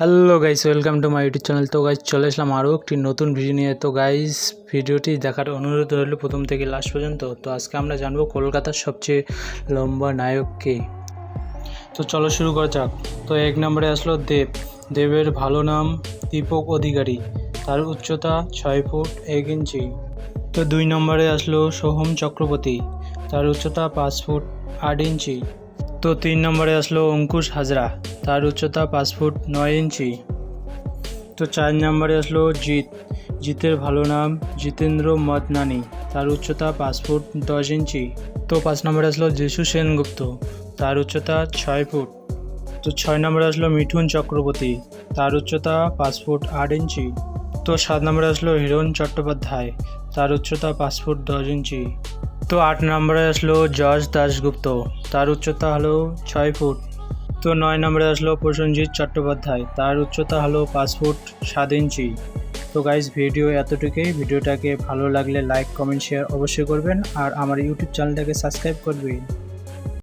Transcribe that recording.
Hello guys, welcome to my YouTube channel. তো guys চলে আসলাম আরও একটি নতুন ভিডিও নিয়ে। তো গাইস ভিডিওটি দেখার অনুরোধ রইল প্রথম থেকে লাস্ট পর্যন্ত। তো আজকে আমরা জানবো কলকাতার সবচেয়ে লম্বা নায়ক কে। তো চলো শুরু করা যাক। তো এক নম্বরে আসলো দেব। দেবের ভালো নাম দীপক অধিকারী, তার উচ্চতা 6 ফুট 1 ইঞ্চি। তো 2 নম্বরে আসলো সোহম চক্রবর্তী, তার উচ্চতা 5 ফুট 8 ইঞ্চি। তো 3 নম্বরে আসলো অঙ্কুশ হাজরা, তার উচ্চতা 5 ফুট 9 ইঞ্চি। তো 4 নম্বরে আসলো জিতের ভালো নাম জিতেন্দ্র মদনানি, তার উচ্চতা 5 ফুট 10 ইঞ্চি। তো 5 নম্বরে আসলো যিশু সেনগুপ্ত, তার উচ্চতা 6 ফুট। তো 6 নম্বরে আসলো মিঠুন চক্রবর্তী, তার উচ্চতা 5 ফুট 8 ইঞ্চি। তো 7 নম্বরে আসলো হিরণ চট্টোপাধ্যায়, তার উচ্চতা 5 ফুট 10 ইঞ্চি। তো 8 নম্বরে আসলো যশ দাশগুপ্ত, তার উচ্চতা হলো 6 ফুট। তো 9 নম্বরে আসলো প্রসেনজিৎ চট্টোপাধ্যায়, তার উচ্চতা হলো 5 ফুট 7 ইঞ্চি। তো গাইজ ভিডিও এতটুকুই। ভিডিওটাকে ভালো লাগলে লাইক কমেন্ট শেয়ার অবশ্যই করবেন, আর আমার ইউটিউব চ্যানেলটাকে সাবস্ক্রাইব করবেন।